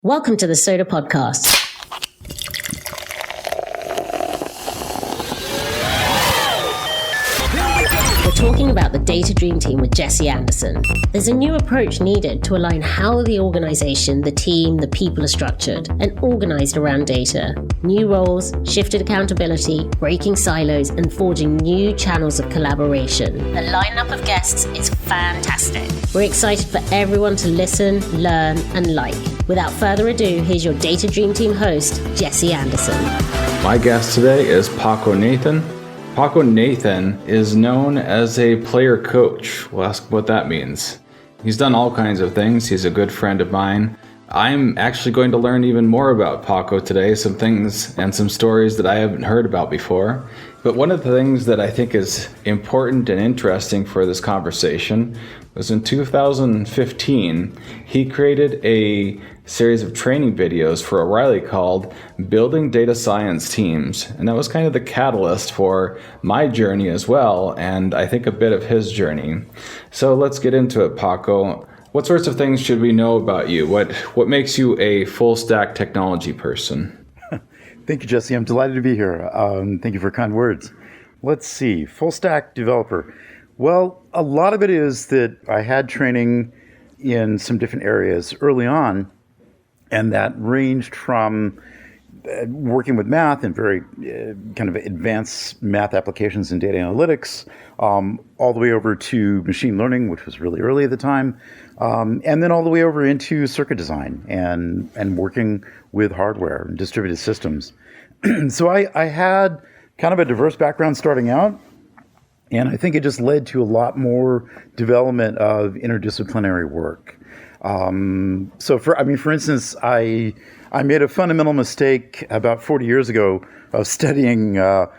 Welcome to the Soda Podcast. We're talking about the Data Dream Team with Jesse Anderson. There's a new approach needed to align how the organization, the team, the people are structured and organized around data. New roles, shifted accountability, breaking silos, and forging new channels of collaboration. The lineup of guests is fantastic. We're excited for everyone to listen, learn, and like. Without further ado, here's your Data Dream Team host, Jesse Anderson. My guest today is Paco Nathan. Paco Nathan is known as a player coach. We'll ask what that means. He's done all kinds of things. He's a good friend of mine. I'm actually going to learn even more about Paco today, some things and some stories that I haven't heard about before. But one of the things that I think is important and interesting for this conversation was in 2015, he created a series of training videos for O'Reilly called Building Data Science Teams. And that was kind of the catalyst for my journey as well, and I think a bit of his journey. So let's get into it, Paco. What sorts of things should we know about you? What makes you a full stack technology person? Thank you, Jesse. I'm delighted to be here. Thank you for kind words. Let's see, full stack developer. Well, a lot of it is that I had training in some different areas early on, and that ranged from working with math and very kind of advanced math applications in data analytics, all the way over to machine learning, which was really early at the time, and then all the way over into circuit design and working with hardware and distributed systems. So I had kind of a diverse background starting out, and I think it just led to a lot more development of interdisciplinary work. For instance, I made a fundamental mistake about 40 years ago of studying,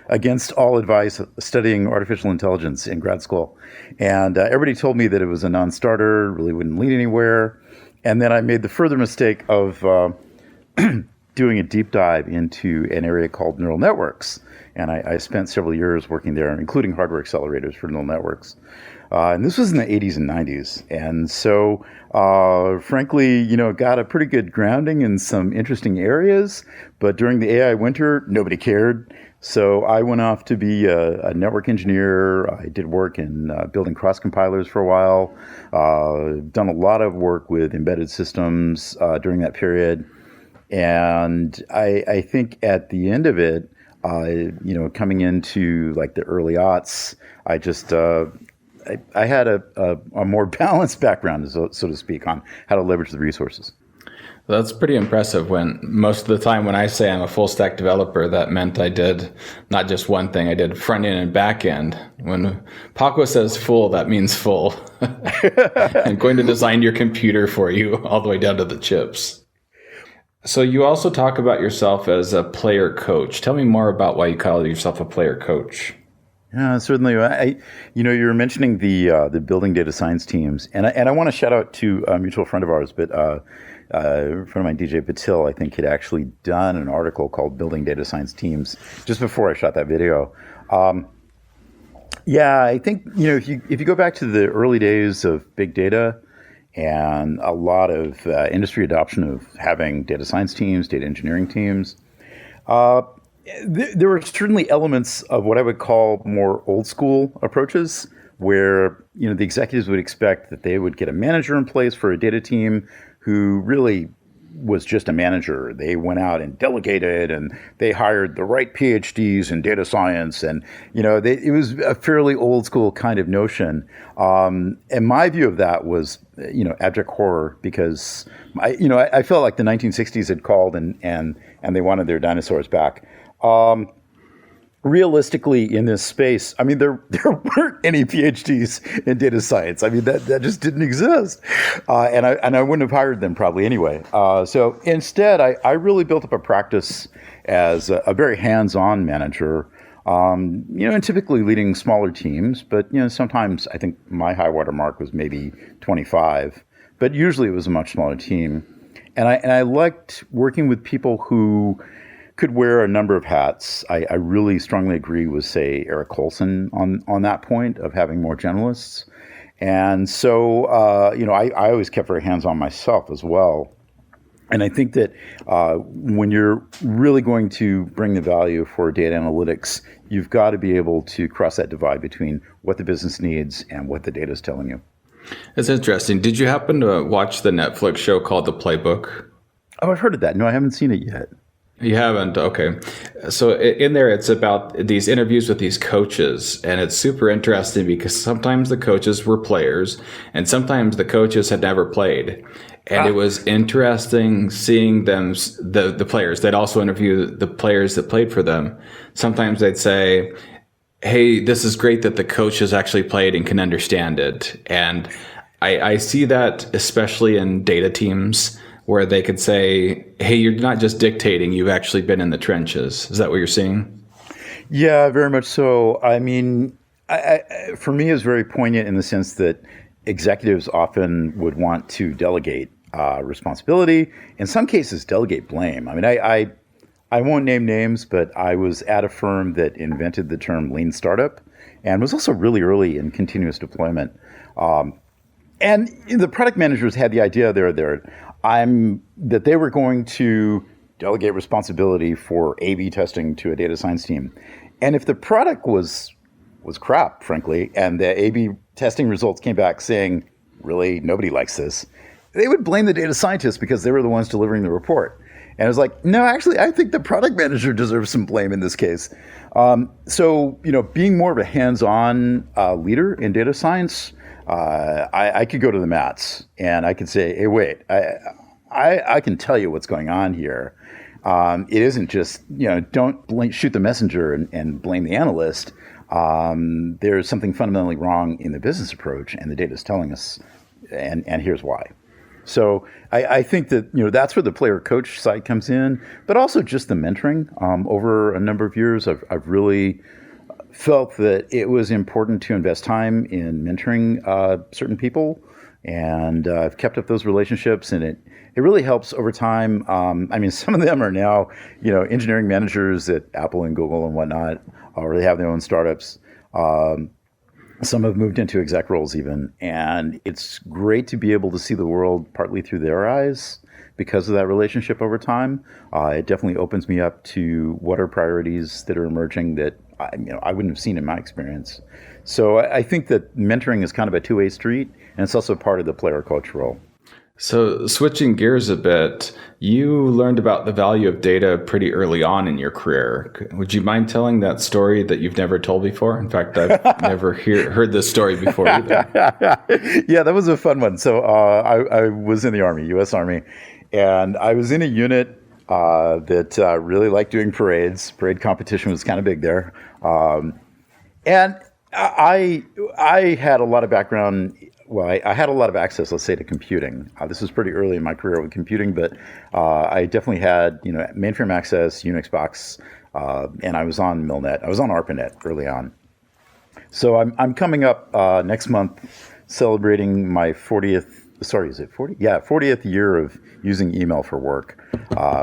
against all advice, studying artificial intelligence in grad school. And everybody told me that it was a non-starter, really wouldn't lead anywhere. And then I made the further mistake of doing a deep dive into an area called neural networks. And I spent several years working there, including hardware accelerators for neural networks. And this was in the 80s and 90s. And so, frankly, got a pretty good grounding in some interesting areas. But during the AI winter, nobody cared. So I went off to be a network engineer. I did work in building cross compilers for a while. Done a lot of work with embedded systems during that period. And I think at the end of it, coming into like the early aughts, I just I had a more balanced background, so to speak, on how to leverage the resources. That's pretty impressive. When most of the time when I say I'm a full stack developer, that meant I did not just one thing, I did front end and back end. When Paco says full, that means full. I'm going to design your computer for you all the way down to the chips. So you also talk about yourself as a player coach. Tell me more about why you call yourself a player coach. Yeah, certainly. You were mentioning the building data science teams, and I want to shout out to a mutual friend of ours, but a friend of mine, DJ Patil, I think had actually done an article called "Building Data Science Teams" just before I shot that video. I think if you go back to the early days of big data and a lot of industry adoption of having data science teams, data engineering teams. There were certainly elements of what I would call more old school approaches where, the executives would expect that they would get a manager in place for a data team who really was just a manager. They went out and delegated and they hired the right PhDs in data science. And, it was a fairly old school kind of notion. And my view of that was, abject horror because I felt like the 1960s had called and they wanted their dinosaurs back. Realistically, in this space, there weren't any PhDs in data science. That just didn't exist, and I wouldn't have hired them probably anyway. So instead, I really built up a practice as a very hands-on manager. And typically leading smaller teams, but sometimes I think my high water mark was maybe 25, but usually it was a much smaller team, and I liked working with people who could wear a number of hats. I really strongly agree with, say, Eric Colson on that point of having more generalists. And so, I always kept very hands-on myself as well. And I think that when you're really going to bring the value for data analytics, you've got to be able to cross that divide between what the business needs and what the data is telling you. That's interesting. Did you happen to watch the Netflix show called The Playbook? Oh, I've heard of that. No, I haven't seen it yet. You haven't? Okay. So in there, it's about these interviews with these coaches, and it's super interesting because sometimes the coaches were players, and sometimes the coaches had never played. And it was interesting seeing them, the players. They'd also interview the players that played for them. Sometimes they'd say, hey, this is great that the coach has actually played and can understand it. And I see that especially in data teams where they could say, hey, you're not just dictating, you've actually been in the trenches. Is that what you're seeing? Yeah, very much so. I mean, for me, it's very poignant in the sense that executives often would want to delegate responsibility, in some cases delegate blame. I mean, I won't name names, but I was at a firm that invented the term lean startup and was also really early in continuous deployment. And the product managers had the idea that they were going to delegate responsibility for A/B testing to a data science team. And if the product was crap, frankly, and the A/B testing results came back saying, really, nobody likes this, they would blame the data scientists because they were the ones delivering the report. And it was like, no, actually, I think the product manager deserves some blame in this case. So, being more of a hands-on leader in data science, I could go to the mats and I could say, hey, wait, I can tell you what's going on here. It isn't just, don't shoot the messenger and blame the analyst. There's something fundamentally wrong in the business approach, and the data is telling us, and here's why. So I think that that's where the player coach side comes in, but also just the mentoring. Over a number of years, I've really felt that it was important to invest time in mentoring certain people, and I've kept up those relationships, and it really helps over time. I mean, some of them are now engineering managers at Apple and Google and whatnot, or they have their own startups. Some have moved into exec roles even, and it's great to be able to see the world partly through their eyes because of that relationship over time. It definitely opens me up to what are priorities that are emerging that I wouldn't have seen in my experience. So I think that mentoring is kind of a two-way street, and it's also part of the player coach role. So switching gears a bit, you learned about the value of data pretty early on in your career. Would you mind telling that story that you've never told before? In fact, I've never heard this story before either. Yeah, that was a fun one. So I was in the Army, U.S. Army, and I was in a unit that really liked doing parades. Parade competition was kind of big there. And I had a lot of background. Well, I had a lot of access, let's say, to computing. This was pretty early in my career with computing, but I definitely had, mainframe access, Unix box, and I was on Milnet. I was on ARPANET early on. So I'm coming up next month, celebrating my 40th. Sorry, is it 40? Yeah, 40th year of using email for work,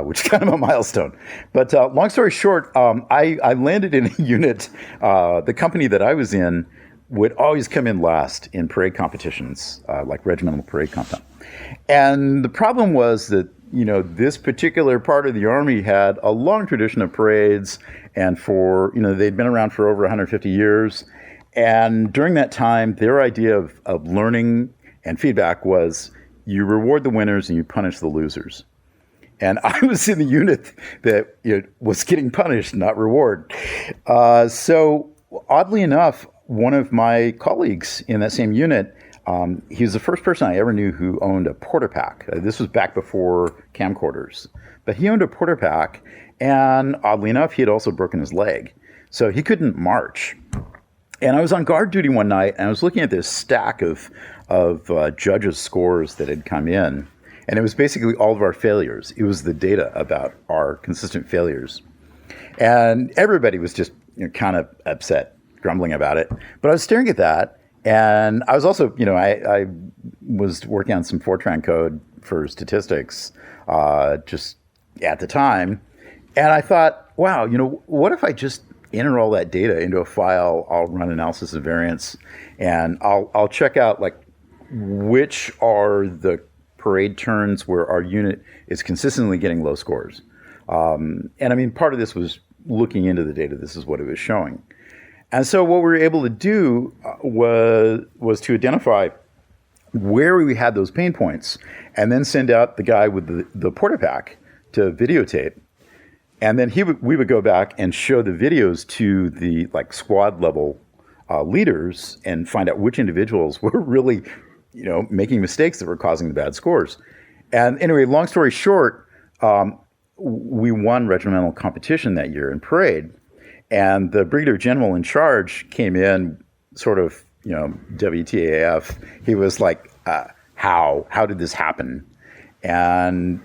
which is kind of a milestone. But long story short, I landed in a unit. The company that I was in would always come in last in parade competitions, like regimental parade competition. And the problem was that, this particular part of the Army had a long tradition of parades, and they'd been around for over 150 years. And during that time, their idea of learning and feedback was you reward the winners and you punish the losers. And I was in the unit that was getting punished, not reward. So oddly enough, one of my colleagues in that same unit, he was the first person I ever knew who owned a porta pack. This was back before camcorders. But he owned a porta pack, and oddly enough, he had also broken his leg. So he couldn't march. And I was on guard duty one night, and I was looking at this stack of judges' scores that had come in. And it was basically all of our failures. It was the data about our consistent failures. And everybody was just kind of upset, grumbling about it. But I was staring at that, and I was also, I was working on some Fortran code for statistics just at the time. And I thought, wow, what if I just enter all that data into a file? I'll run analysis of variance, and I'll check out which are the parade turns where our unit is consistently getting low scores. And I mean, part of this was looking into the data. This is what it was showing. And so what we were able to do was to identify where we had those pain points and then send out the guy with the Portapack to videotape. And then we would go back and show the videos to the like squad level leaders and find out which individuals were really, making mistakes that were causing the bad scores. And anyway, long story short, we won regimental competition that year in parade. And the brigadier general in charge came in sort of, WTAF. He was like, how did this happen? And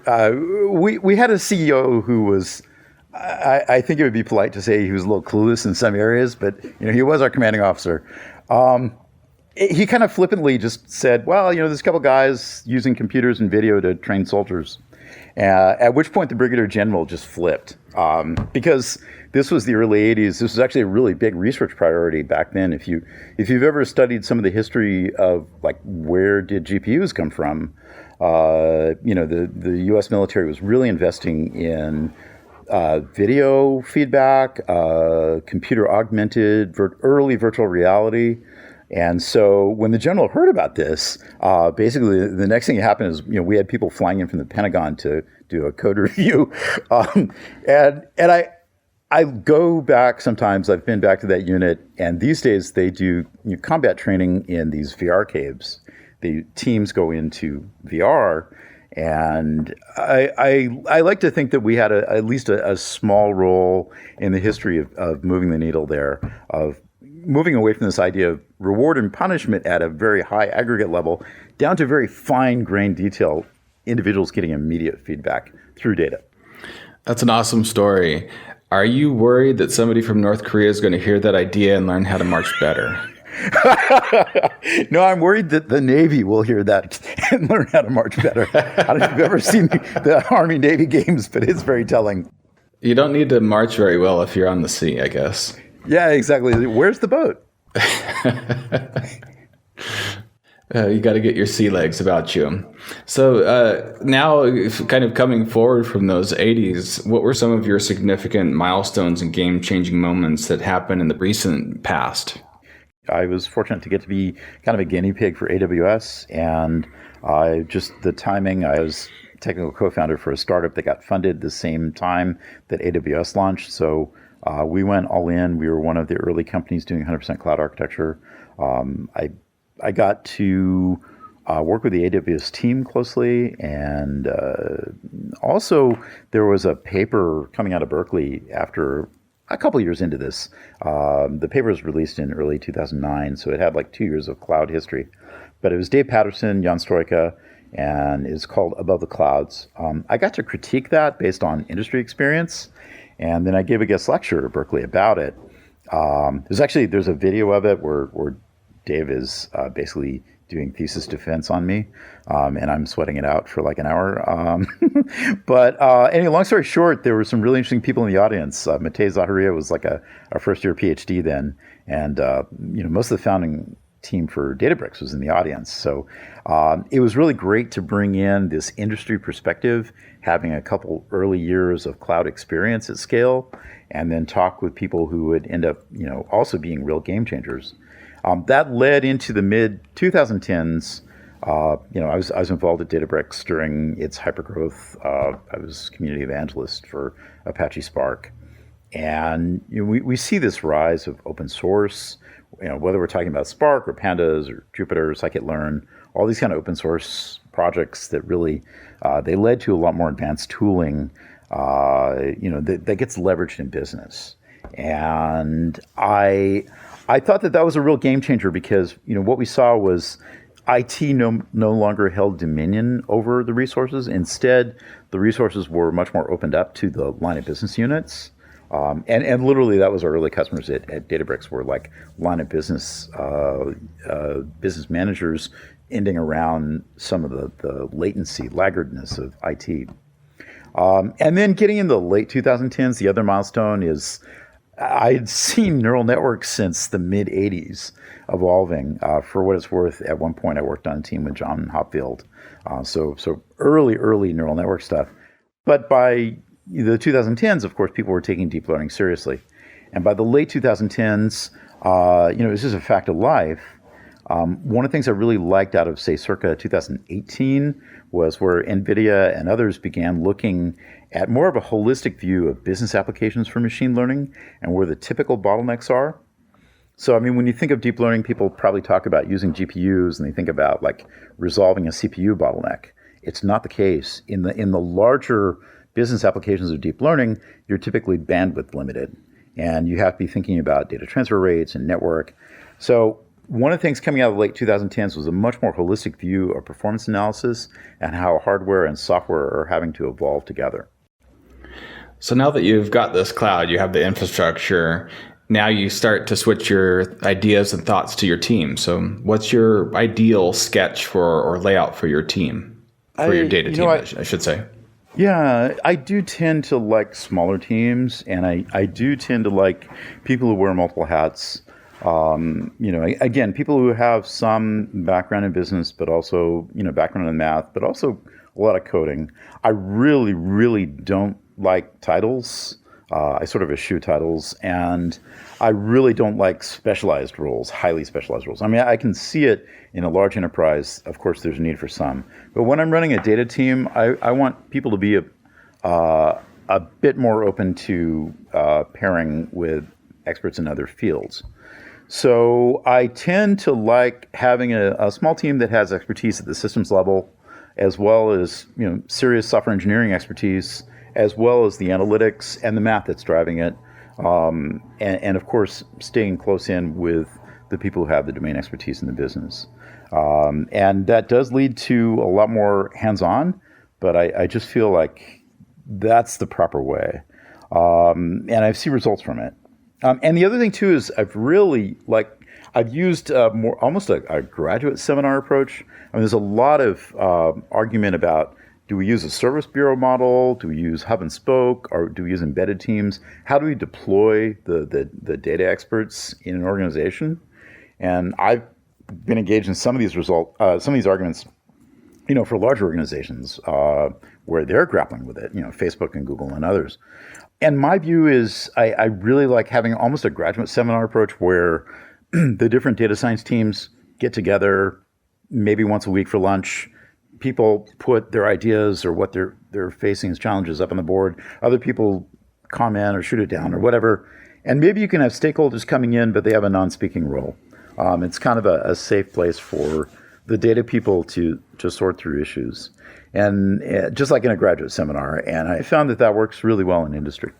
we had a CEO who was, I think it would be polite to say he was a little clueless in some areas, but he was our commanding officer. He kind of flippantly just said, well, there's a couple guys using computers and video to train soldiers. At which point the brigadier general just flipped because this was the early 80s. This was actually a really big research priority back then. If you've ever studied some of the history of like where did GPUs come from, the U.S. military was really investing in video feedback, computer augmented, early virtual reality. And so when the general heard about this, basically the next thing that happened is, we had people flying in from the Pentagon to do a code review. And I go back sometimes, I've been back to that unit, and these days they do combat training in these VR caves. The teams go into VR, and I like to think that we had at least a small role in the history of moving the needle there, of moving away from this idea of reward and punishment at a very high aggregate level down to very fine-grained detail, individuals getting immediate feedback through data. That's an awesome story. Are you worried that somebody from North Korea is going to hear that idea and learn how to march better? No, I'm worried that the Navy will hear that and learn how to march better. I don't know if you've ever seen the Army-Navy games, but it's very telling. You don't need to march very well if you're on the sea, I guess. Yeah, exactly. Where's the boat? You got to get your sea legs about you. So now, kind of coming forward from those 80s, what were some of your significant milestones and game-changing moments that happened in the recent past? I was fortunate to get to be kind of a guinea pig for AWS, and just the timing, I was technical co-founder for a startup that got funded the same time that AWS launched. So we went all in. We were one of the early companies doing 100% cloud architecture. I got to work with the AWS team closely, and also there was a paper coming out of Berkeley after a couple years into this. The paper was released in early 2009, so it had like 2 years of cloud history. But it was Dave Patterson, Jan Strojka, and it's called Above the Clouds. I got to critique that based on industry experience, and then I gave a guest lecture at Berkeley about it. There's a video of it where Dave is basically doing thesis defense on me, and I'm sweating it out for like an hour. But anyway, long story short, there were some really interesting people in the audience. Matej Zaharia was like a first year PhD then, and most of the founding team for Databricks was in the audience. So it was really great to bring in this industry perspective, having a couple early years of cloud experience at scale, and then talk with people who would end up, also being real game changers. That led into the mid 2010s. I was involved at Databricks during its hypergrowth. I was community evangelist for Apache Spark, and we see this rise of open source. Whether we're talking about Spark or Pandas or Jupyter, scikit-learn, all these kind of open source projects that really they led to a lot more advanced tooling. That gets leveraged in business, and I thought that was a real game changer because what we saw was IT no longer held dominion over the resources. Instead, the resources were much more opened up to the line of business units. And literally that was our early customers at Databricks were like line of business business managers ending around some of the latency, laggardness of IT. And then getting into the late 2010s, the other milestone is I'd seen neural networks since the mid 80s evolving. For what it's worth, at one point I worked on a team with John Hopfield So early neural network stuff. But by the 2010s, of course, people were taking deep learning seriously. And by the late 2010s, it was just a fact of life. One of the things I really liked out of, say, circa 2018 was where NVIDIA and others began looking at more of a holistic view of business applications for machine learning and where the typical bottlenecks are. So, I mean, when you think of deep learning, people probably talk about using GPUs and they think about like resolving a CPU bottleneck. It's not the case. In the larger business applications of deep learning, you're typically bandwidth limited. And you have to be thinking about data transfer rates and network. So one of the things coming out of the late 2010s was a much more holistic view of performance analysis and how hardware and software are having to evolve together. So now that you've got this cloud, you have the infrastructure, now you start to switch your ideas and thoughts to your team. So what's your ideal sketch for or layout for your team, for your data team, I should say? Yeah, I do tend to like smaller teams, and I do tend to like people who wear multiple hats. Again, people who have some background in business, but also, background in math, but also a lot of coding. I really, really don't like titles. I sort of eschew titles, and I really don't like specialized roles, highly specialized roles. I mean, I can see it in a large enterprise. Of course, there's a need for some. But when I'm running a data team, I want people to be a bit more open to pairing with experts in other fields. So I tend to like having a small team that has expertise at the systems level, as well as serious software engineering expertise, as well as the analytics and the math that's driving it. And of course, staying close in with the people who have the domain expertise in the business. And that does lead to a lot more hands-on, but I just feel like that's the proper way. And I see results from it. And the other thing too is I've used almost a graduate seminar approach. I mean, there's a lot of argument about, do we use a service bureau model? Do we use hub and spoke? Or do we use embedded teams? How do we deploy the data experts in an organization? And I've been engaged in some of these arguments, for larger organizations where they're grappling with it, Facebook and Google and others. And my view is I really like having almost a graduate seminar approach where the different data science teams get together maybe once a week for lunch. People put their ideas or what they're facing as challenges up on the board. Other people comment or shoot it down or whatever. And maybe you can have stakeholders coming in, but they have a non-speaking role. It's kind of a safe place for the data people to sort through issues. And just like in a graduate seminar. And I found that works really well in industry.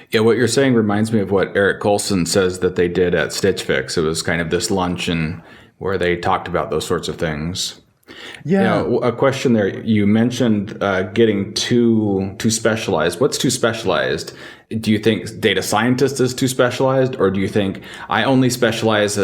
Yeah, what you're saying reminds me of what Eric Colson says that they did at Stitch Fix. It was kind of this luncheon where they talked about those sorts of things. Yeah. A question there. You mentioned getting too specialized. What's too specialized? Do you think data scientist is too specialized, or do you think I only specialize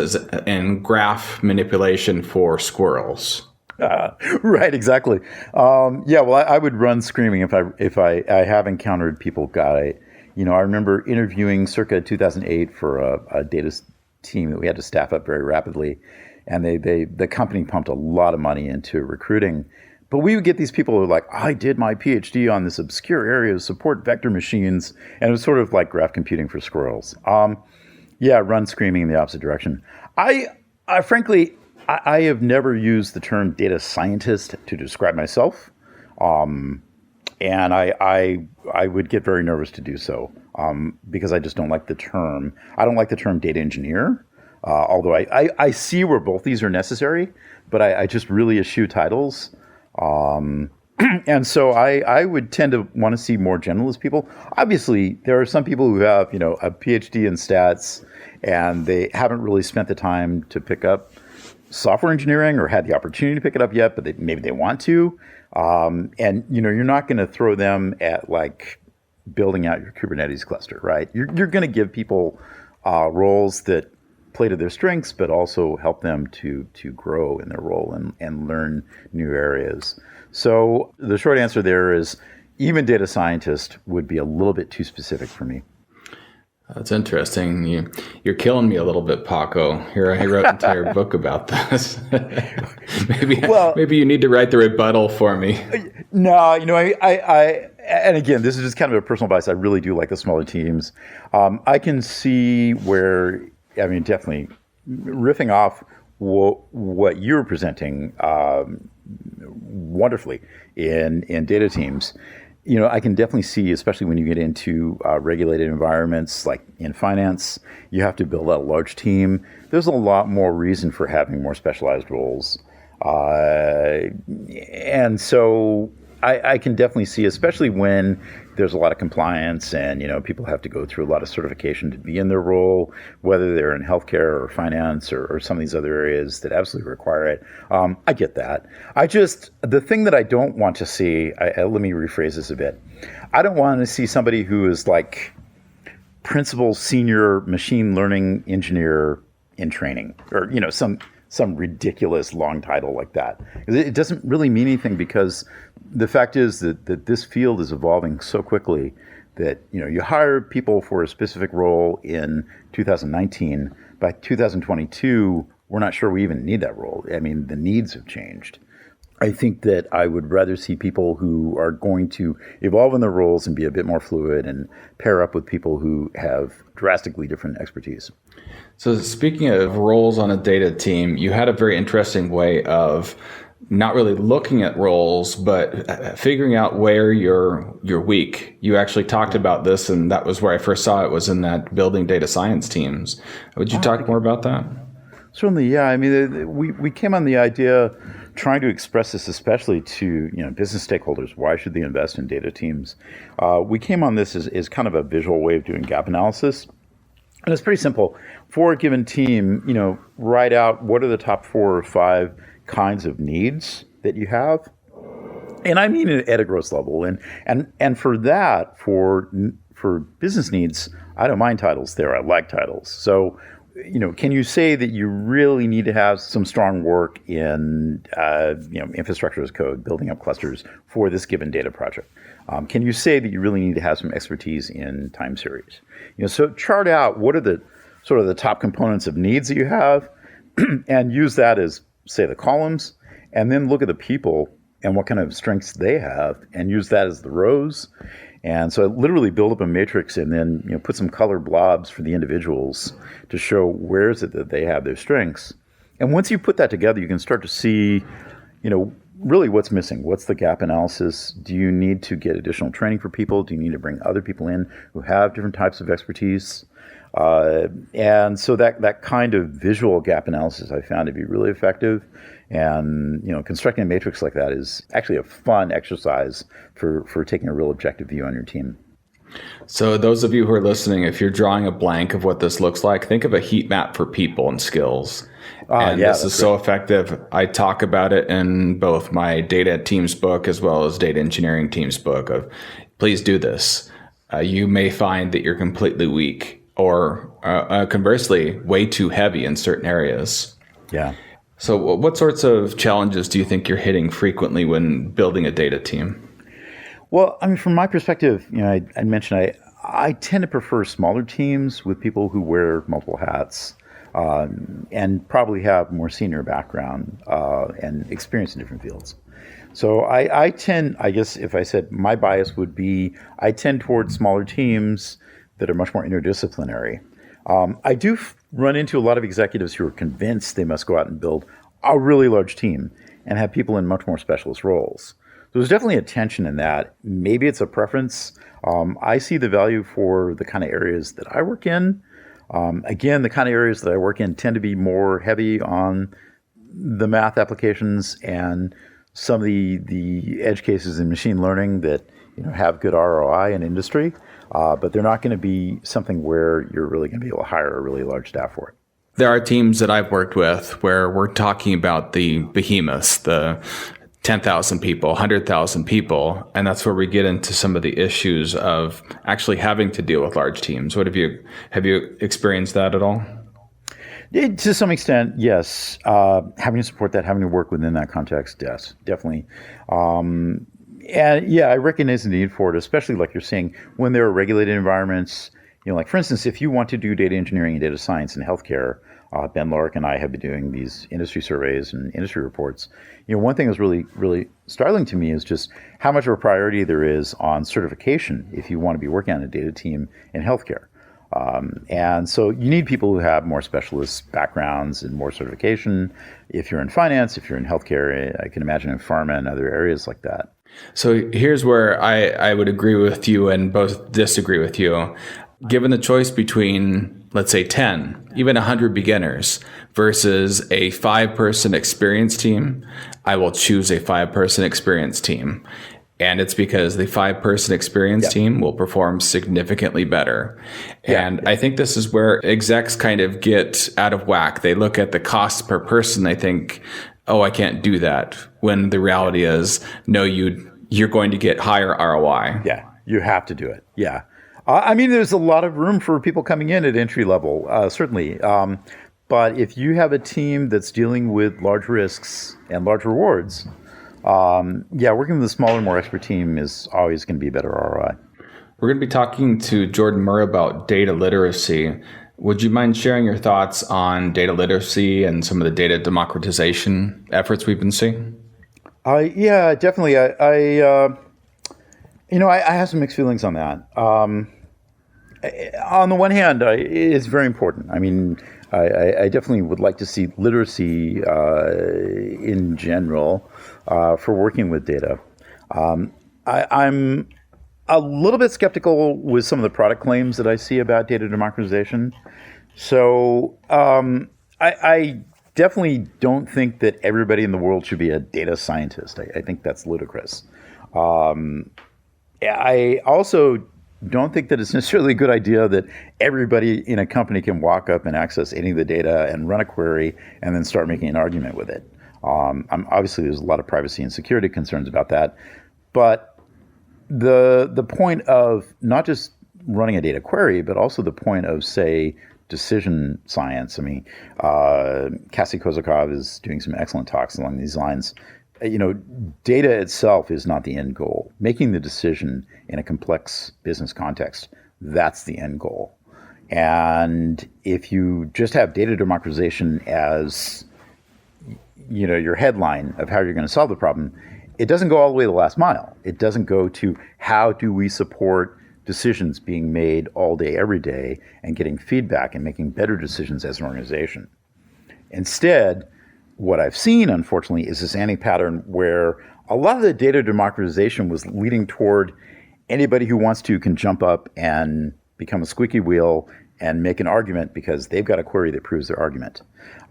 in graph manipulation for squirrels? Right, exactly. I would run screaming if I have encountered people got it. I remember interviewing circa 2008 for a data team that we had to staff up very rapidly. And the company pumped a lot of money into recruiting. But we would get these people who were like, I did my PhD on this obscure area of support vector machines. And it was sort of like graph computing for squirrels. Run screaming in the opposite direction. I frankly have never used the term data scientist to describe myself. And I would get very nervous to do so because I just don't like the term. I don't like the term data engineer. Although I see where both these are necessary, but I just really eschew titles. And so I would tend to want to see more generalist people. Obviously, there are some people who have, a PhD in stats and they haven't really spent the time to pick up software engineering or had the opportunity to pick it up yet, but maybe they want to. And, you're not going to throw them at like building out your Kubernetes cluster, right? You're going to give people roles that play to their strengths, but also help them to grow in their role and learn new areas. So the short answer there is even data scientist would be a little bit too specific for me. That's interesting. You're killing me a little bit, Paco. Here, I wrote an entire book about this. Maybe you need to write the rebuttal for me. No, and again, this is just kind of a personal bias. I really do like the smaller teams. I can see where, definitely riffing off what you're presenting wonderfully in data teams. I can definitely see, especially when you get into regulated environments like in finance, you have to build out a large team. There's a lot more reason for having more specialized roles. And so I can definitely see, especially when there's a lot of compliance and, people have to go through a lot of certification to be in their role, whether they're in healthcare or finance or some of these other areas that absolutely require it. I get that. The thing that I don't want to see, let me rephrase this a bit. I don't want to see somebody who is like principal senior machine learning engineer in training or, some ridiculous long title like that. It doesn't really mean anything because the fact is that this field is evolving so quickly that, you hire people for a specific role in 2019. By 2022, we're not sure we even need that role. The needs have changed. I think that I would rather see people who are going to evolve in their roles and be a bit more fluid and pair up with people who have drastically different expertise. So speaking of roles on a data team, you had a very interesting way of not really looking at roles, but figuring out where you're weak. You actually talked about this, and that was where I first saw it, was in that building data science teams. Would you talk more about that? Certainly, yeah. We came on the idea trying to express this, especially to business stakeholders. Why should they invest in data teams? We came on this as kind of a visual way of doing gap analysis. And it's pretty simple. For a given team, write out what are the top 4 or 5 kinds of needs that you have. And I mean it at a gross level. And for that, for business needs, I don't mind titles there. I like titles. So, can you say that you really need to have some strong work in, infrastructure as code, building up clusters for this given data project? Can you say that you really need to have some expertise in time series? So chart out what are the sort of the top components of needs that you have and use that as, say, the columns, and then look at the people and what kind of strengths they have and use that as the rows. And so I literally build up a matrix and then put some color blobs for the individuals to show where is it that they have their strengths. And once you put that together, you can start to see, really what's missing. What's the gap analysis? Do you need to get additional training for people? Do you need to bring other people in who have different types of expertise? And so that kind of visual gap analysis I found to be really effective. And, constructing a matrix like that is actually a fun exercise for taking a real objective view on your team. So those of you who are listening, if you're drawing a blank of what this looks like, think of a heat map for people and skills. This is so effective. I talk about it in both my data teams book as well as data engineering teams book of please do this. You may find that you're completely weak or conversely way too heavy in certain areas. Yeah. So what sorts of challenges do you think you're hitting frequently when building a data team? Well, from my perspective, I mentioned I tend to prefer smaller teams with people who wear multiple hats and probably have more senior background and experience in different fields. So I tend, I guess if I said my bias would be, I tend towards smaller teams that are much more interdisciplinary. I do run into a lot of executives who are convinced they must go out and build a really large team and have people in much more specialist roles. So there's definitely a tension in that. Maybe it's a preference. I see the value for the kind of areas that I work in. Again, the kind of areas that I work in tend to be more heavy on the math applications and some of the edge cases in machine learning that have good ROI in industry, but they're not going to be something where you're really going to be able to hire a really large staff for it. There are teams that I've worked with where we're talking about the behemoths, the 10,000 people, 100,000 people, and that's where we get into some of the issues of actually having to deal with large teams. Have you experienced that at all? To some extent, yes. Having to support that, having to work within that context, yes, definitely. And yeah, I recognize the need for it, especially like you're saying, when there are regulated environments, Like for instance, if you want to do data engineering and data science in healthcare, Ben Lorick and I have been doing these industry surveys and industry reports. One thing that's really, really startling to me is just how much of a priority there is on certification if you want to be working on a data team in healthcare. And so you need people who have more specialist backgrounds and more certification. If you're in finance, if you're in healthcare, I can imagine in pharma and other areas like that. So here's where I would agree with you and both disagree with you. Given the choice between, let's say, 10, even 100 beginners versus a 5-person experienced team, I will choose a 5-person experienced team. And it's because the 5-person experienced team will perform significantly better. And I think this is where execs kind of get out of whack. They look at the cost per person. They think, oh, I can't do that. When the reality is, no, you're going to get higher ROI. Yeah, you have to do it. Yeah. I mean, there's a lot of room for people coming in at entry level, certainly. But if you have a team that's dealing with large risks and large rewards, working with a smaller, more expert team is always going to be a better ROI. We're going to be talking to Jordan Murray about data literacy. Would you mind sharing your thoughts on data literacy and some of the data democratization efforts we've been seeing? Yeah, definitely. I have some mixed feelings on that. On the one hand, it's very important. I mean, I definitely would like to see literacy in general for working with data. I'm a little bit skeptical with some of the product claims that I see about data democratization. So I definitely don't think that everybody in the world should be a data scientist. I think that's ludicrous. I also don't think that it's necessarily a good idea that everybody in a company can walk up and access any of the data and run a query and then start making an argument with it. Obviously, there's a lot of privacy and security concerns about that. But the point of not just running a data query, but also the point of, say, decision science. I mean, Cassie Kozakov is doing some excellent talks along these lines. Data itself is not the end goal. Making the decision in a complex business context, that's the end goal. And if you just have data democratization as, your headline of how you're going to solve the problem, it doesn't go all the way to the last mile. It doesn't go to how do we support decisions being made all day, every day, and getting feedback and making better decisions as an organization. Instead, what I've seen, unfortunately, is this anti-pattern where a lot of the data democratization was leading toward anybody who wants to can jump up and become a squeaky wheel and make an argument because they've got a query that proves their argument.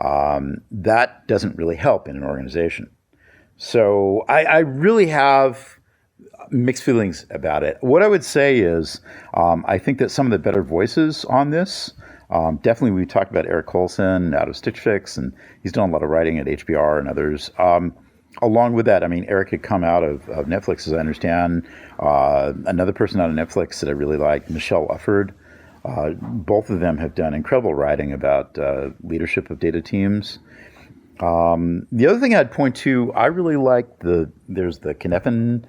That doesn't really help in an organization. So I really have mixed feelings about it. What I would say is I think that some of the better voices on this, definitely we talked about Eric Colson out of Stitch Fix, and he's done a lot of writing at HBR and others. Along with that, I mean, Eric had come out of Netflix, as I understand. Another person out of Netflix that I really like, Michelle Ufford. Both of them have done incredible writing about leadership of data teams. The other thing I'd point to, I really like there's the Cynefin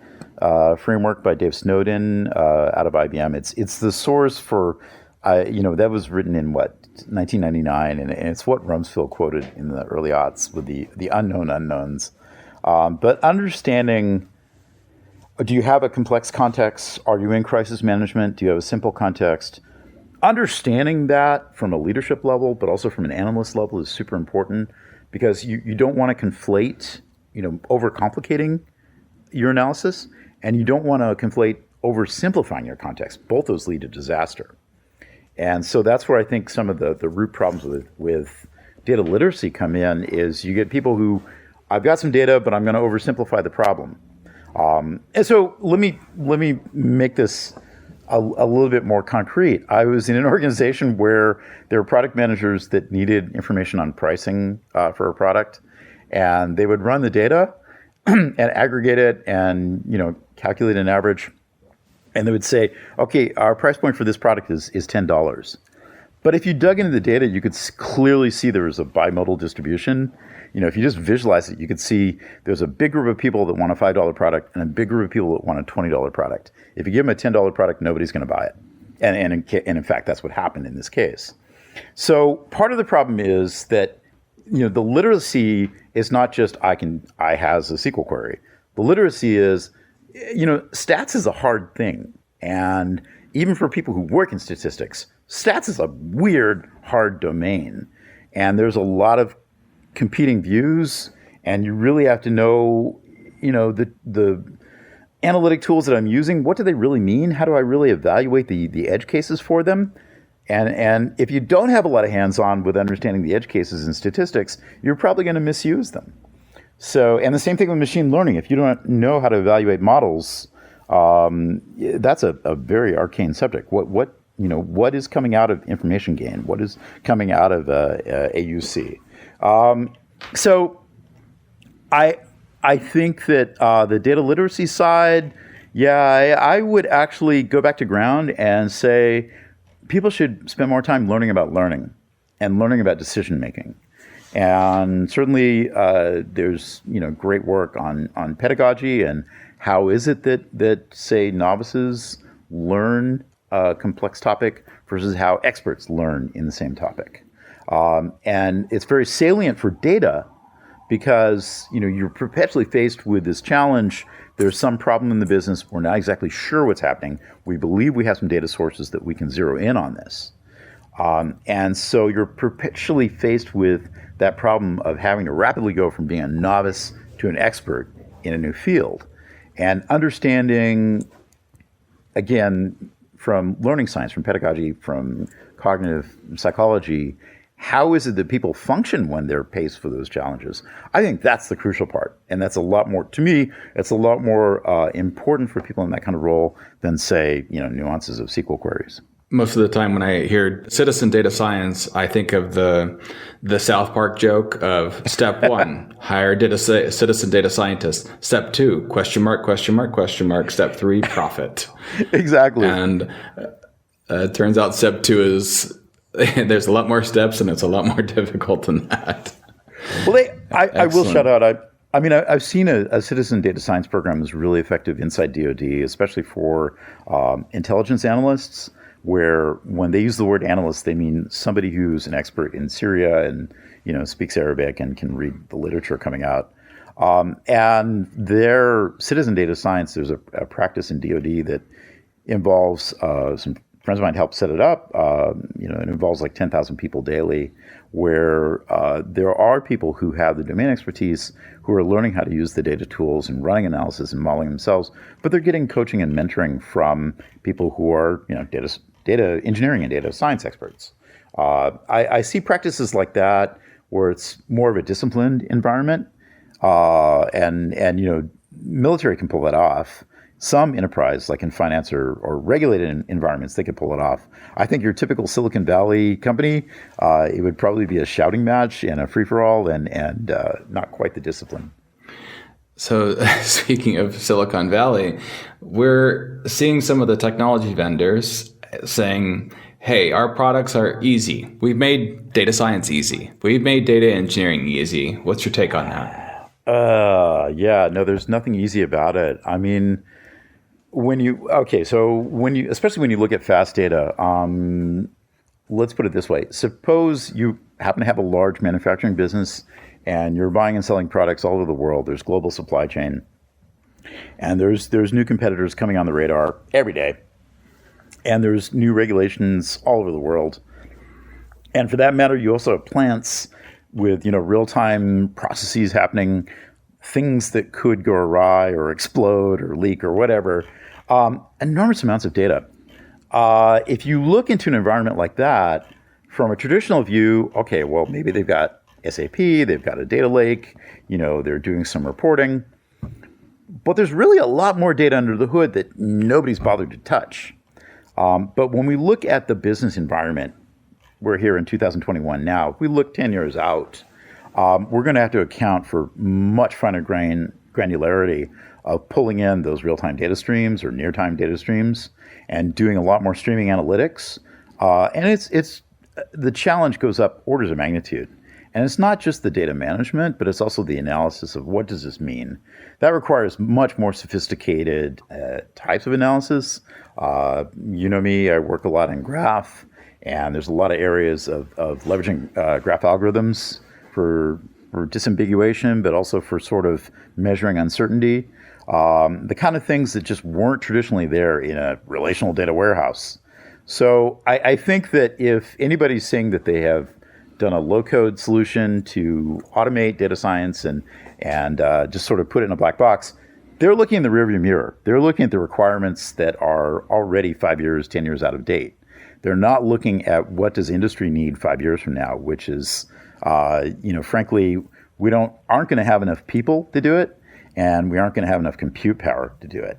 framework by Dave Snowden out of IBM. It's the source for, that was written in 1999, and it's what Rumsfeld quoted in the early aughts with the unknown unknowns. But understanding, do you have a complex context? Are you in crisis management? Do you have a simple context? Understanding that from a leadership level, but also from an analyst level, is super important, because you don't want to conflate, overcomplicating your analysis, and you don't want to conflate oversimplifying your context. Both those lead to disaster. And so that's where I think some of the root problems with data literacy come in, is you get people who, I've got some data, but I'm going to oversimplify the problem. And so let me make this a little bit more concrete. I was in an organization where there were product managers that needed information on pricing for a product, and they would run the data and aggregate it and calculate an average, and they would say, okay, our price point for this product is $10. But if you dug into the data, you could clearly see there was a bimodal distribution. If you just visualize it, you could see there's a big group of people that want a $5 product and a big group of people that want a $20 product. If you give them a $10 product, nobody's going to buy it. And in fact, that's what happened in this case. So part of the problem is that, the literacy is not just I has a SQL query. The literacy is, stats is a hard thing. And even for people who work in statistics, stats is a weird, hard domain. And there's a lot of competing views, and you really have to know, the analytic tools that I'm using, what do they really mean? How do I really evaluate the edge cases for them? And if you don't have a lot of hands-on with understanding the edge cases in statistics, you're probably going to misuse them. So, and the same thing with machine learning. If you don't know how to evaluate models, that's a very arcane subject. What is coming out of information gain? What is coming out of AUC? So I think that the data literacy side, I would actually go back to ground and say people should spend more time learning about learning and learning about decision making. And certainly there's great work on pedagogy and how is it that say novices learn a complex topic versus how experts learn in the same topic. And it's very salient for data because you're perpetually faced with this challenge. There's some problem in the business. We're not exactly sure what's happening. We believe we have some data sources that we can zero in on this. And so you're perpetually faced with that problem of having to rapidly go from being a novice to an expert in a new field. And understanding, again, from learning science, from pedagogy, from cognitive psychology, how is it that people function when they're faced with those challenges? I think that's the crucial part. And that's a lot more, to me, it's a lot more important for people in that kind of role than, say, nuances of SQL queries. Most of the time when I hear citizen data science, I think of the South Park joke of step 1, hire citizen data scientist. Step 2, question mark, question mark, question mark. Step 3, profit. Exactly. And it turns out step 2 is there's a lot more steps and it's a lot more difficult than that. Well, I will shout out. I've seen a citizen data science program is really effective inside DoD, especially for intelligence analysts, where when they use the word analyst, they mean somebody who's an expert in Syria and speaks Arabic and can read the literature coming out. And their citizen data science, there's a practice in DoD that involves some friends of mine helped set it up. It involves like 10,000 people daily, where there are people who have the domain expertise who are learning how to use the data tools and running analysis and modeling themselves, but they're getting coaching and mentoring from people who are data engineering and data science experts. I see practices like that where it's more of a disciplined environment, and military can pull that off. Some enterprise, like in finance or regulated environments, they could pull it off. I think your typical Silicon Valley company, it would probably be a shouting match and a free-for-all and not quite the discipline. So speaking of Silicon Valley, we're seeing some of the technology vendors saying, hey, our products are easy. We've made data science easy. We've made data engineering easy. What's your take on that? There's nothing easy about it. I mean, especially when you look at fast data, let's put it this way. Suppose you happen to have a large manufacturing business and you're buying and selling products all over the world. There's global supply chain, and there's new competitors coming on the radar every day, and there's new regulations all over the world. And for that matter, you also have plants with real-time processes happening, things that could go awry or explode or leak or whatever. Enormous amounts of data. If you look into an environment like that from a traditional view, okay, well, maybe they've got SAP, they've got a data lake, they're doing some reporting, but there's really a lot more data under the hood that nobody's bothered to touch. But when we look at the business environment, we're here in 2021 now. If we look 10 years out, we're going to have to account for much finer granularity of pulling in those real-time data streams or near-time data streams and doing a lot more streaming analytics. And it's the challenge goes up orders of magnitude. And it's not just the data management, but it's also the analysis of what does this mean. That requires much more sophisticated types of analysis. You know me, I work a lot in graph, and there's a lot of areas of leveraging graph algorithms for disambiguation, but also for sort of measuring uncertainty. The kind of things that just weren't traditionally there in a relational data warehouse. So I think that if anybody's saying that they have done a low-code solution to automate data science and just sort of put it in a black box, they're looking in the rearview mirror. They're looking at the requirements that are already 5 years, 10 years out of date. They're not looking at what does industry need 5 years from now, which is, frankly, we aren't going to have enough people to do it, and we aren't going to have enough compute power to do it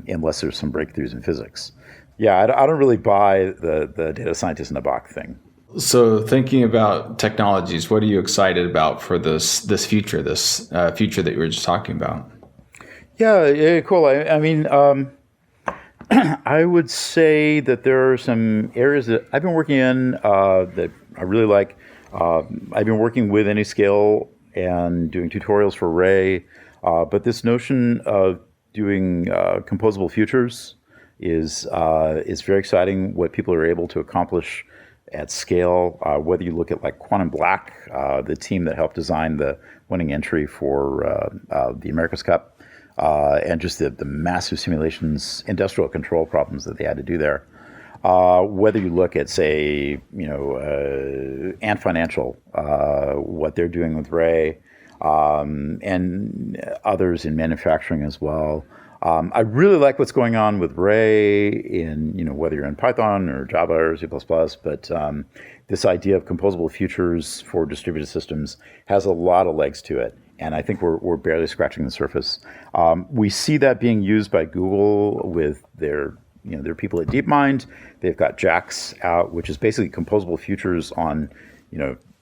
unless there's some breakthroughs in physics. Yeah, I don't really buy the data scientist in a box thing. So thinking about technologies, what are you excited about for this future, future that you were just talking about? Yeah, cool. I mean, I would say that there are some areas that I've been working in that I really like. I've been working with Anyscale and doing tutorials for Ray, but this notion of doing composable futures is very exciting. What people are able to accomplish at scale, whether you look at like Quantum Black, the team that helped design the winning entry for the America's Cup, and just the massive simulations, industrial control problems that they had to do there. Whether you look at, say, Ant Financial, what they're doing with Ray, and others in manufacturing as well. I really like what's going on with Ray in, whether you're in Python or Java or C++, but this idea of composable futures for distributed systems has a lot of legs to it. And I think we're barely scratching the surface. We see that being used by Google with their people at DeepMind. They've got JAX out, which is basically composable futures on,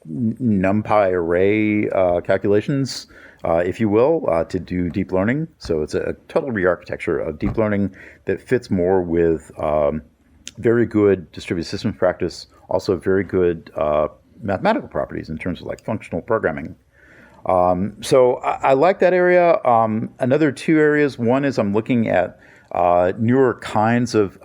NumPy array calculations, if you will, to do deep learning. So it's a total re-architecture of deep learning that fits more with very good distributed systems practice, also very good mathematical properties in terms of like functional programming. So I like that area. Another two areas. One is I'm looking at newer kinds of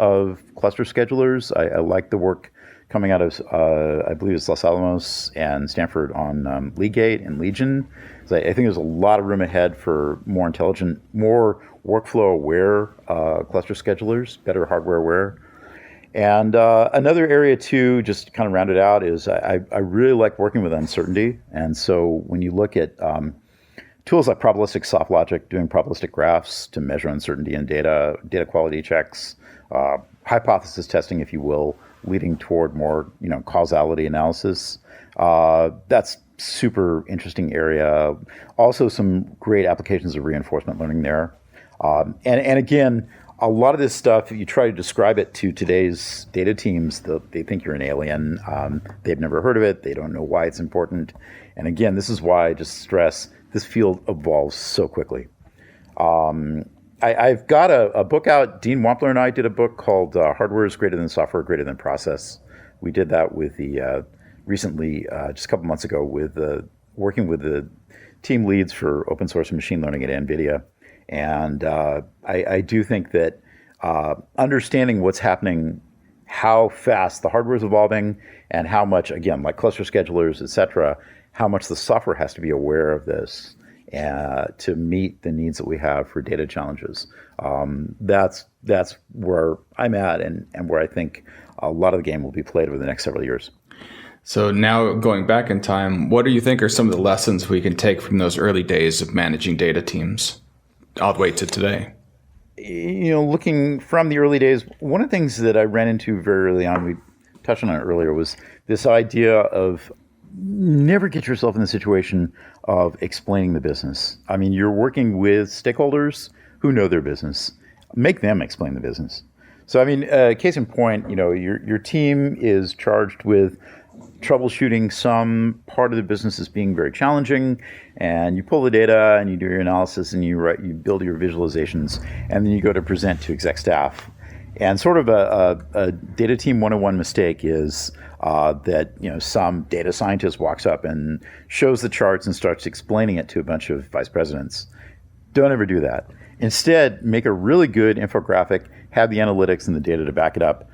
cluster schedulers. I like the work coming out of, I believe it's Los Alamos and Stanford on Leagate and Legion. So I think there's a lot of room ahead for more intelligent, more workflow-aware cluster schedulers, better hardware-aware. And another area, too, just to kind of round it out, is I really like working with uncertainty. And so when you look at tools like probabilistic soft logic, doing probabilistic graphs to measure uncertainty in data quality checks, hypothesis testing, if you will, leading toward more, causality analysis. That's super interesting area. Also, some great applications of reinforcement learning there. And again, a lot of this stuff, if you try to describe it to today's data teams, they think you're an alien. They've never heard of it. They don't know why it's important. And again, this is why I just stress this field evolves so quickly. I've got a book out. Dean Wampler and I did a book called Hardware is Greater Than Software, Greater Than Process. We did that with the recently, just a couple months ago, with working with the team leads for open source and machine learning at NVIDIA. And I do think that understanding what's happening, how fast the hardware is evolving, and how much, again, like cluster schedulers, et cetera, how much the software has to be aware of this to meet the needs that we have for data challenges. That's where I'm at and where I think a lot of the game will be played over the next several years. So now going back in time, what do you think are some of the lessons we can take from those early days of managing data teams all the way to today? Looking from the early days, one of the things that I ran into very early on, we touched on it earlier, was this idea of never get yourself in the situation of explaining the business. I mean, you're working with stakeholders who know their business. Make them explain the business. So, I mean, case in point, your team is charged with troubleshooting some part of the business as being very challenging, and you pull the data and you do your analysis and you build your visualizations, and then you go to present to exec staff. And sort of a data team 101 mistake is that some data scientist walks up and shows the charts and starts explaining it to a bunch of vice presidents. Don't ever do that. Instead, make a really good infographic, have the analytics and the data to back it up,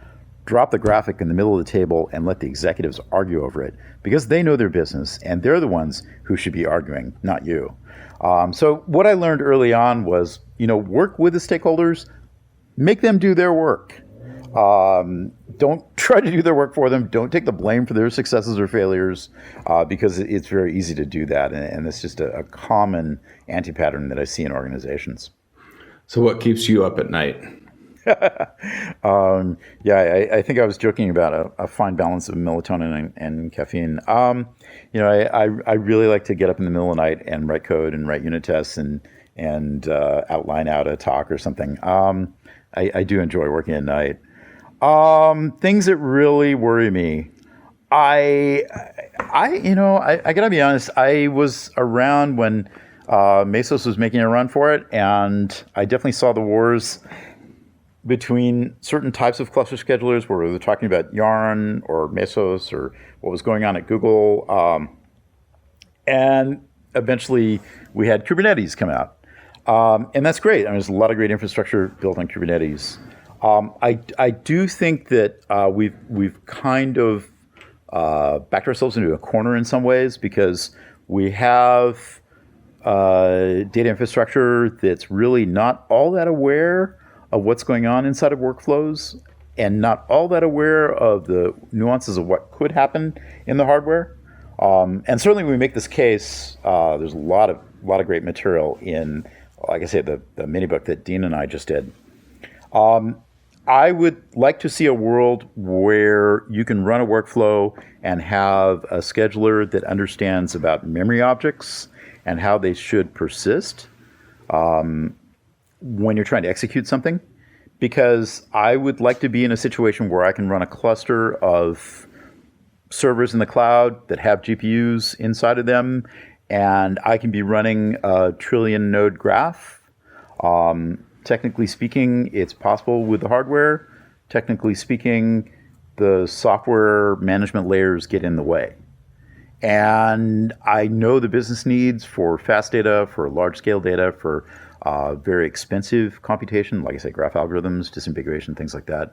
drop the graphic in the middle of the table and let the executives argue over it, because they know their business and they're the ones who should be arguing, not you. So what I learned early on was, work with the stakeholders, make them do their work. Don't try to do their work for them. Don't take the blame for their successes or failures, because it's very easy to do that. And it's just a common anti-pattern that I see in organizations. So what keeps you up at night? I think I was joking about a fine balance of melatonin and caffeine. I really like to get up in the middle of the night and write code and write unit tests and outline out a talk or something. I do enjoy working at night. Things that really worry me. I gotta be honest. I was around when Mesos was making a run for it, and I definitely saw the wars between certain types of cluster schedulers, where they're talking about Yarn or Mesos or what was going on at Google. And eventually we had Kubernetes come out. And that's great. I mean, there's a lot of great infrastructure built on Kubernetes. I do think that we've kind of backed ourselves into a corner in some ways, because we have data infrastructure that's really not all that aware of what's going on inside of workflows, and not all that aware of the nuances of what could happen in the hardware. And certainly when we make this case, there's a lot of great material in, like I said, the mini book that Dean and I just did. I would like to see a world where you can run a workflow and have a scheduler that understands about memory objects and how they should persist when you're trying to execute something. Because I would like to be in a situation where I can run a cluster of servers in the cloud that have GPUs inside of them, and I can be running a trillion node graph. Technically speaking, it's possible with the hardware. Technically speaking, the software management layers get in the way. And I know the business needs for fast data, for large scale data, for very expensive computation, like I say, graph algorithms, disambiguation, things like that.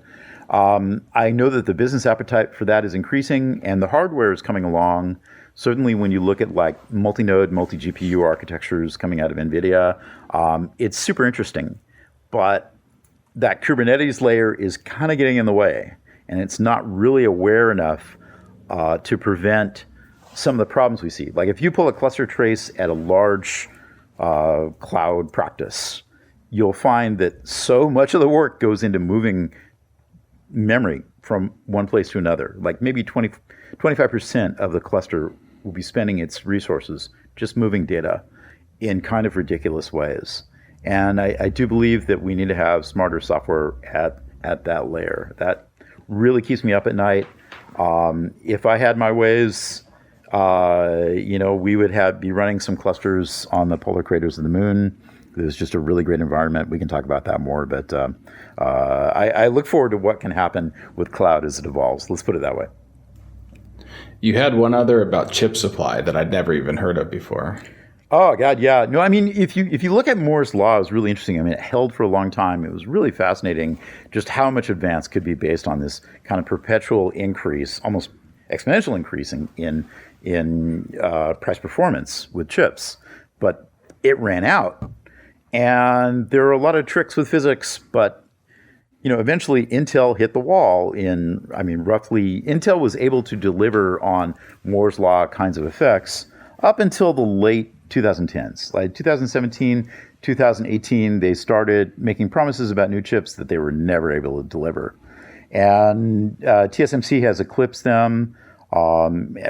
I know that the business appetite for that is increasing, and the hardware is coming along. Certainly when you look at like multi-node, multi-GPU architectures coming out of NVIDIA, it's super interesting. But that Kubernetes layer is kind of getting in the way, and it's not really aware enough to prevent some of the problems we see. Like if you pull a cluster trace at a large cloud practice, you'll find that so much of the work goes into moving memory from one place to another. Like maybe 25% of the cluster will be spending its resources just moving data in kind of ridiculous ways. And I do believe that we need to have smarter software at that layer. That really keeps me up at night. If I had my ways, we would be running some clusters on the polar craters of the moon. There's just a really great environment. We can talk about that more, but I look forward to what can happen with cloud as it evolves. Let's put it that way. You had one other about chip supply that I'd never even heard of before. Oh God, yeah. No, I mean, if you look at Moore's law, it was really interesting. I mean, it held for a long time. It was really fascinating just how much advance could be based on this kind of perpetual increase, almost exponential increase in price performance with chips. But it ran out, and there are a lot of tricks with physics. But eventually Intel hit the wall. Roughly, Intel was able to deliver on Moore's law kinds of effects up until the late 2010s. Like 2017, 2018, they started making promises about new chips that they were never able to deliver. And TSMC has eclipsed them.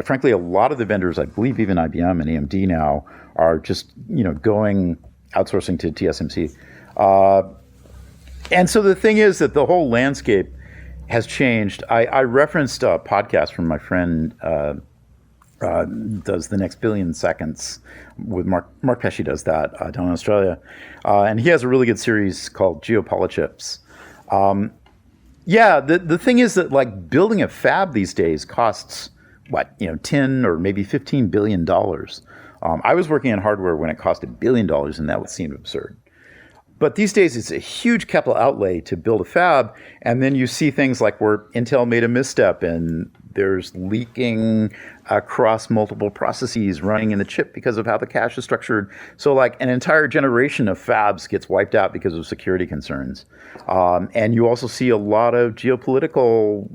Frankly, a lot of the vendors, I believe even IBM and AMD now, are just going outsourcing to TSMC. And so the thing is that the whole landscape has changed. I referenced a podcast from my friend does The Next Billion Seconds with Mark Pesce does that down in Australia. And he has a really good series called Geopolichips. Yeah, the thing is that like building a fab these days costs what, 10 or maybe $15 billion. I was working on hardware when it cost $1 billion, and that would seem absurd. But these days, it's a huge capital outlay to build a fab, and then you see things like where Intel made a misstep, and there's leaking across multiple processes running in the chip because of how the cache is structured. So like an entire generation of fabs gets wiped out because of security concerns. And you also see a lot of geopolitical,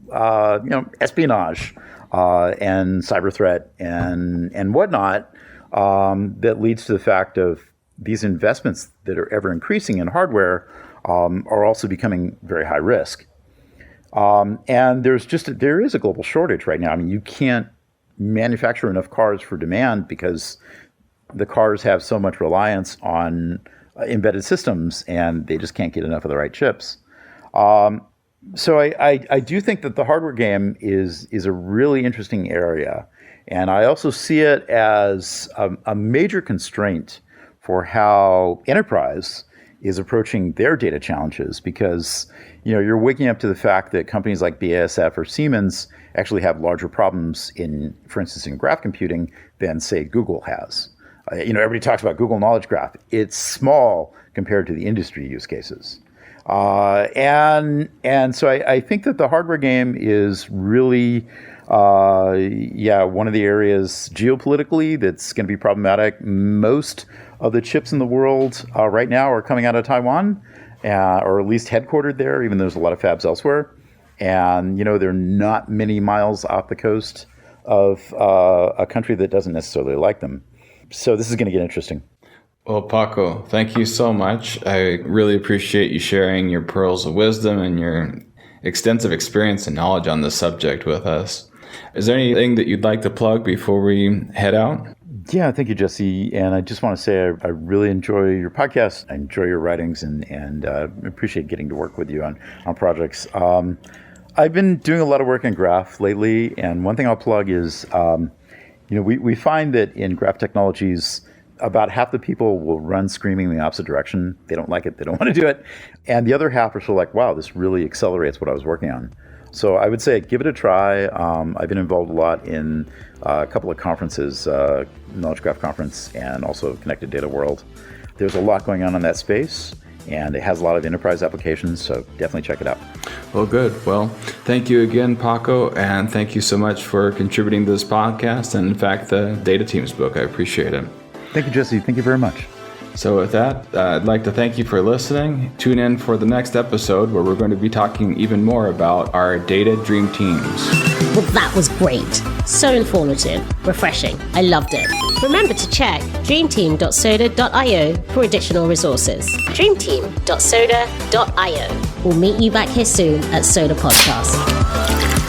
espionage and cyber threat and whatnot that leads to the fact of these investments that are ever increasing in hardware are also becoming very high risk. And there is a global shortage right now. I mean, you can't manufacture enough cars for demand because the cars have so much reliance on embedded systems, and they just can't get enough of the right chips. So I do think that the hardware game is a really interesting area. And I also see it as a major constraint for how enterprise is approaching their data challenges, because you're waking up to the fact that companies like BASF or Siemens actually have larger problems for instance, in graph computing than say Google has. Everybody talks about Google Knowledge Graph. It's small compared to the industry use cases. And so I think that the hardware game is really one of the areas geopolitically that's going to be problematic. Most of the chips in the world right now are coming out of Taiwan, or at least headquartered there, even though there's a lot of fabs elsewhere. And, they're not many miles off the coast of a country that doesn't necessarily like them. So this is going to get interesting. Well, Paco, thank you so much. I really appreciate you sharing your pearls of wisdom and your extensive experience and knowledge on this subject with us. Is there anything that you'd like to plug before we head out? Yeah, thank you, Jesse. And I just want to say I really enjoy your podcast. I enjoy your writings and appreciate getting to work with you on projects. I've been doing a lot of work in graph lately, and one thing I'll plug is, we find that in graph technologies, about half the people will run screaming in the opposite direction. They don't like it. They don't want to do it. And the other half are sort of like, wow, this really accelerates what I was working on. So I would say give it a try. I've been involved a lot in a couple of conferences, Knowledge Graph Conference and also Connected Data World. There's a lot going on in that space, and it has a lot of enterprise applications, so definitely check it out. Well, good. Well, thank you again, Paco, and thank you so much for contributing to this podcast and, in fact, the DataDreamTeam's book. I appreciate it. Thank you, Jesse. Thank you very much. So with that, I'd like to thank you for listening. Tune in for the next episode where we're going to be talking even more about our data dream teams. Well, that was great. So informative, refreshing. I loved it. Remember to check dreamteam.soda.io for additional resources. dreamteam.soda.io. We'll meet you back here soon at Soda Podcast.